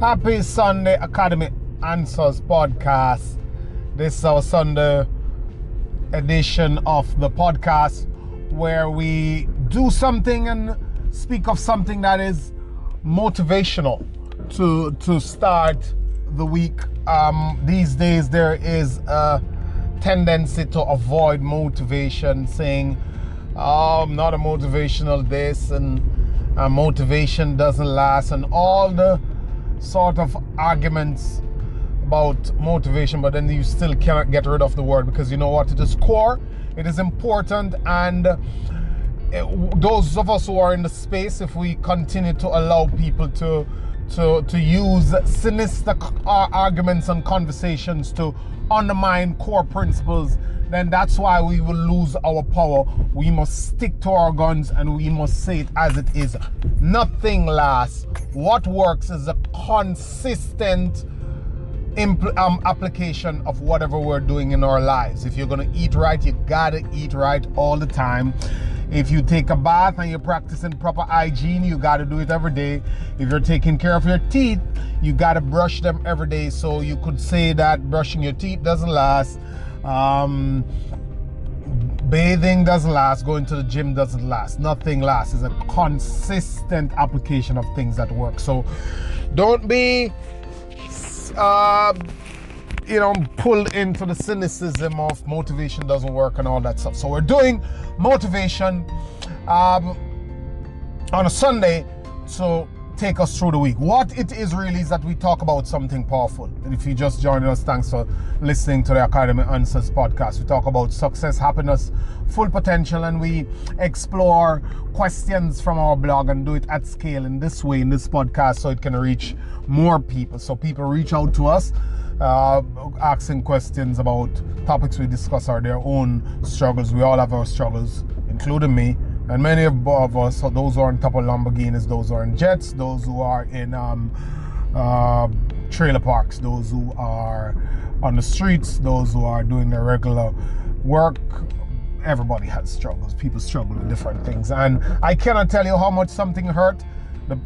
Happy Sunday, Academy Answers podcast. This is our Sunday edition of the podcast where we do something and speak of something that is motivational to start the week. These days there is a tendency to avoid motivation, saying, "Oh, I'm not a motivational this," and motivation doesn't last, and all the sort of arguments about motivation. But then you still cannot get rid of the word, because you know what, it is core, it is important, and those of us who are in the space, if we continue to allow people to use sinister arguments and conversations to undermine core principles, then that's why we will lose our power. We must stick to our guns and we must say it as it is. Nothing lasts. What works is a consistent application of whatever we're doing in our lives. If you're going to eat right, you gotta eat right all the time. If you take a bath and you're practicing proper hygiene, you gotta do it every day. If you're taking care of your teeth, you gotta brush them every day. So you could say that brushing your teeth doesn't last, bathing doesn't last, going to the gym doesn't last. Nothing lasts. It's a consistent application of things that work. So don't be pulled into the cynicism of motivation doesn't work and all that stuff. So we're doing motivation on a Sunday to take us through the week. What it is really is that we talk about something powerful. And if you just joined us, thanks for listening to the Academy Answers podcast. We talk about success, happiness, full potential, and we explore questions from our blog and do it at scale in this way, in this podcast, so it can reach more people. So people reach out to us asking questions about topics we discuss are their own struggles. We all have our struggles, including me, and many of us, so those who are on top of Lamborghinis, those who are in jets, those who are in trailer parks, those who are on the streets, those who are doing their regular work. Everybody has struggles. People struggle with different things, and I cannot tell you how much something hurt.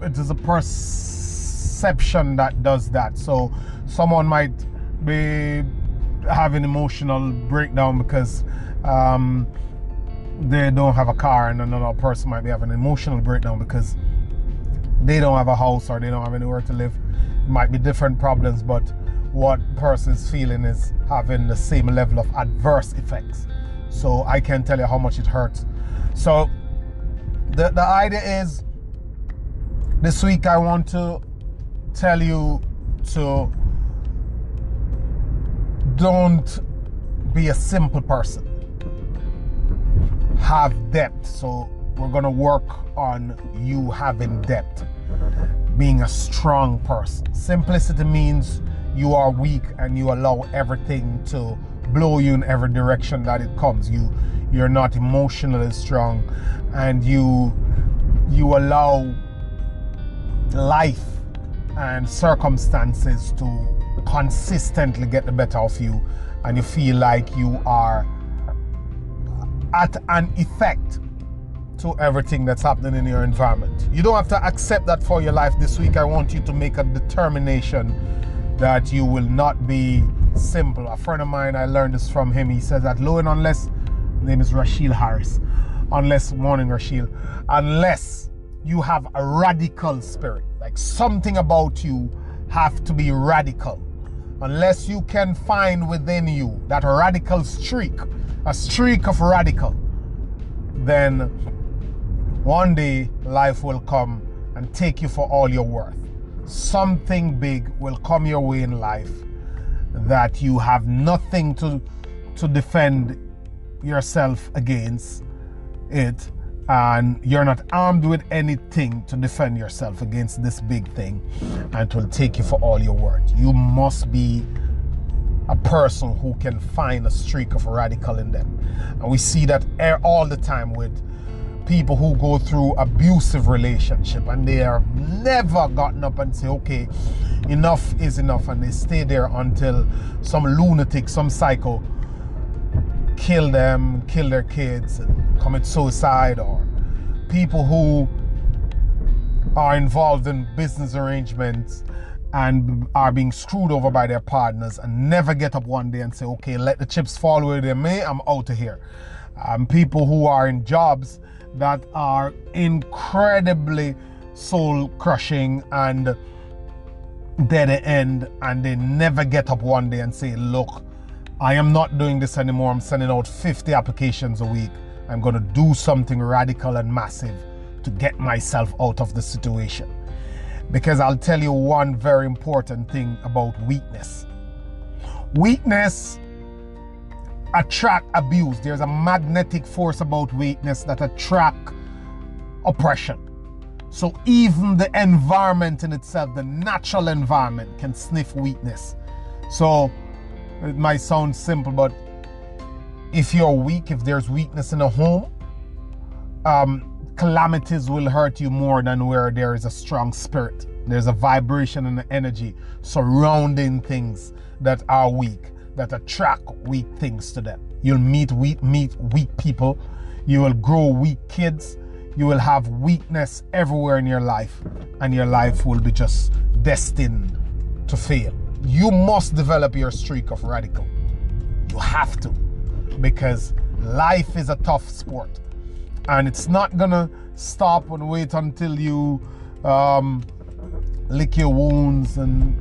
It is a perception that does that. So someone might be having emotional breakdown because they don't have a car, and another person might be having an emotional breakdown because they don't have a house or they don't have anywhere to live. It might be different problems, but what person is feeling is having the same level of adverse effects. So I can't tell you how much it hurts. So the idea is, this week I want to tell you to don't be a simple person. Have depth. So we're going to work on you having depth, being a strong person. Simplicity means you are weak and you allow everything to blow you in every direction that it comes. You're not emotionally strong, and you allow life and circumstances to consistently get the better of you, and you feel like you are at an effect to everything that's happening in your environment. You don't have to accept that for your life. This week I want you to make a determination that you will not be simple. A friend of mine, I learned this from him. He says that unless, his name is Rashil Harris, morning Rashil, unless you have a radical spirit, like something about you have to be radical, unless you can find within you that radical streak, a streak of radical, then one day life will come and take you for all you're worth. Something big will come your way in life that you have nothing to defend yourself against it, and you're not armed with anything to defend yourself against this big thing, and it will take you for all you're worth. You must be a person who can find a streak of radical in them. And we see that all the time with people who go through abusive relationship, and they are never gotten up and say, okay, enough is enough, and they stay there until some lunatic, some psycho kill them, kill their kids, and commit suicide, or people who are involved in business arrangements and are being screwed over by their partners and never get up one day and say, okay, let the chips fall where they may, I'm out of here. People who are in jobs that are incredibly soul crushing and dead end, and they never get up one day and say, look, I am not doing this anymore. I'm sending out 50 applications a week. I'm going to do something radical and massive to get myself out of the situation. Because I'll tell you one very important thing about weakness. Weakness attract abuse. There's a magnetic force about weakness that attract oppression. So even the environment in itself, the natural environment, can sniff weakness. So it might sound simple, but if you're weak, if there's weakness in a home, calamities will hurt you more than where there is a strong spirit. There's a vibration and an energy surrounding things that are weak, that attract weak things to them. You'll meet weak people. You will grow weak kids. You will have weakness everywhere in your life, and your life will be just destined to fail. You must develop your streak of radical. You have to, because life is a tough sport, and it's not gonna stop and wait until you lick your wounds and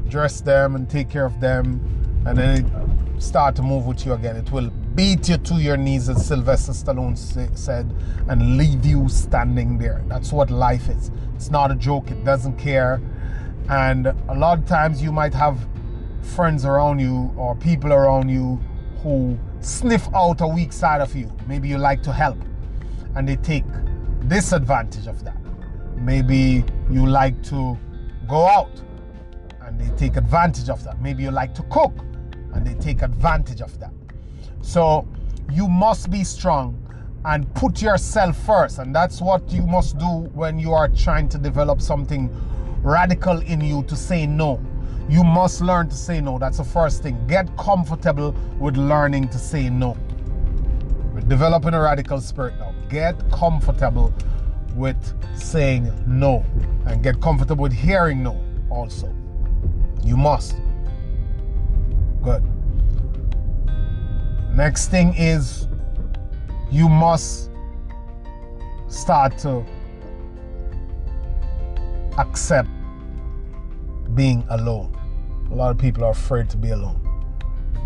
dress them and take care of them, and then it start to move with you again. It will beat you to your knees, as Sylvester Stallone said, and leave you standing there. That's what life is. It's not a joke. It doesn't care. And a lot of times you might have friends around you or people around you who sniff out a weak side of you. Maybe you like to help, and they take disadvantage of that. Maybe you like to go out, and they take advantage of that. Maybe you like to cook, and they take advantage of that. So you must be strong and put yourself first. And that's what you must do when you are trying to develop something radical in you, to say no. You must learn to say no. That's the first thing. Get comfortable with learning to say no. We're developing a radical spirit now. Get comfortable with saying no, and get comfortable with hearing no also. You must. Good. Next thing is, you must start to accept being alone. A lot of people are afraid to be alone.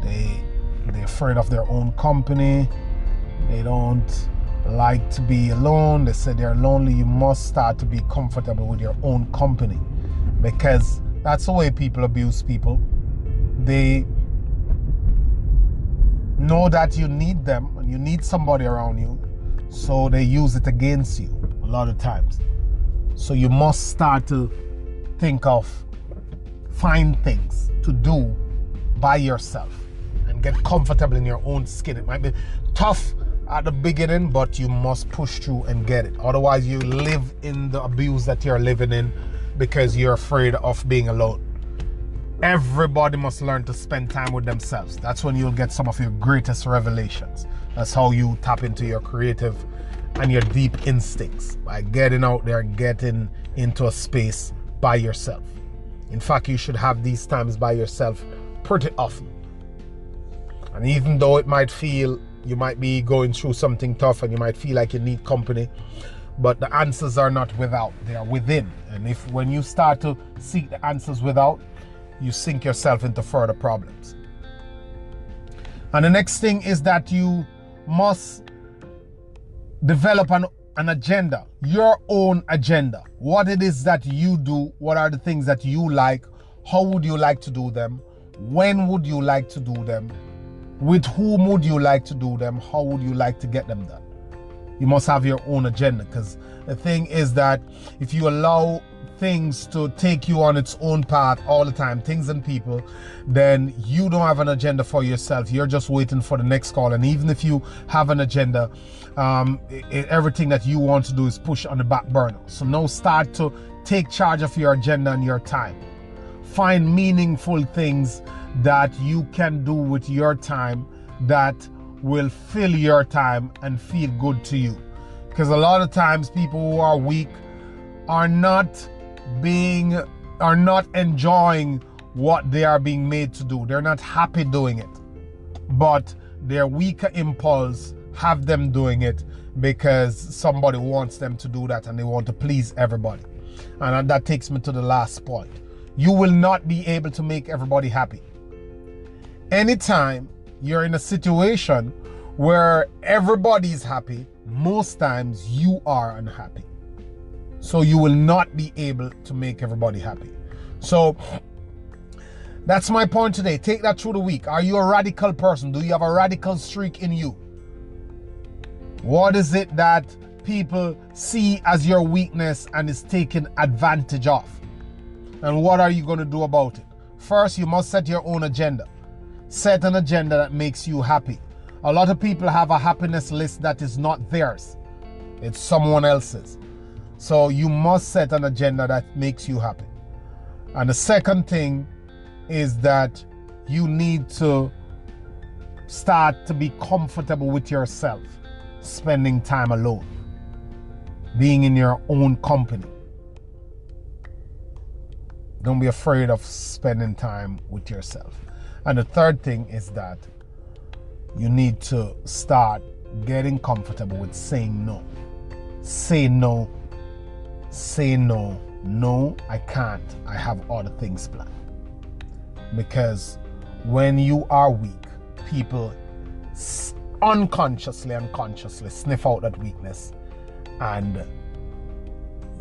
They're afraid of their own company. They don't like to be alone. They say they're lonely. You must start to be comfortable with your own company, because that's the way people abuse people. They know that you need them and you need somebody around you, so they use it against you a lot of times. So you must start to find things to do by yourself and get comfortable in your own skin. It might be tough at the beginning, but you must push through and get it. Otherwise, you live in the abuse that you're living in because you're afraid of being alone. Everybody must learn to spend time with themselves. That's when you'll get some of your greatest revelations. That's how you tap into your creative and your deep instincts, by getting out there, getting into a space by yourself. In fact, you should have these times by yourself pretty often. And even though it might feel you might be going through something tough and you might feel like you need company, but the answers are not without, they are within. And when you start to seek the answers without, you sink yourself into further problems. And the next thing is that you must develop an agenda, your own agenda. What it is that you do, what are the things that you like, how would you like to do them, when would you like to do them, with whom would you like to do them, how would you like to get them done. You must have your own agenda, because the thing is that if you allow things to take you on its own path all the time, things and people, then you don't have an agenda for yourself. You're just waiting for the next call. And even if you have an agenda, everything that you want to do is pushed on the back burner. So now start to take charge of your agenda and your time. Find meaningful things that you can do with your time that will fill your time and feel good to you. Because a lot of times people who are weak are not being are not enjoying what they are being made to do. They're not happy doing it. But their weaker impulse have them doing it because somebody wants them to do that and they want to please everybody. And that takes me to the last point. You will not be able to make everybody happy. Anytime you're in a situation where everybody is happy, most times you are unhappy. So you will not be able to make everybody happy. So that's my point today. Take that through the week. Are you a radical person? Do you have a radical streak in you? What is it that people see as your weakness and is taken advantage of? And what are you going to do about it? First, you must set your own agenda. Set an agenda that makes you happy. A lot of people have a happiness list that is not theirs. It's someone else's. So you must set an agenda that makes you happy. And the second thing is that you need to start to be comfortable with yourself, spending time alone, being in your own company. Don't be afraid of spending time with yourself. And the third thing is that you need to start getting comfortable with saying no. Say no. Say no. No, I can't. I have other things planned. Because when you are weak, people unconsciously sniff out that weakness, and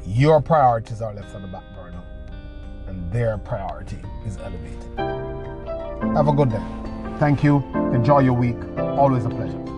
your priorities are left on the back burner and their priority is elevated. Have a good day. Thank you. Enjoy your week. Always a pleasure.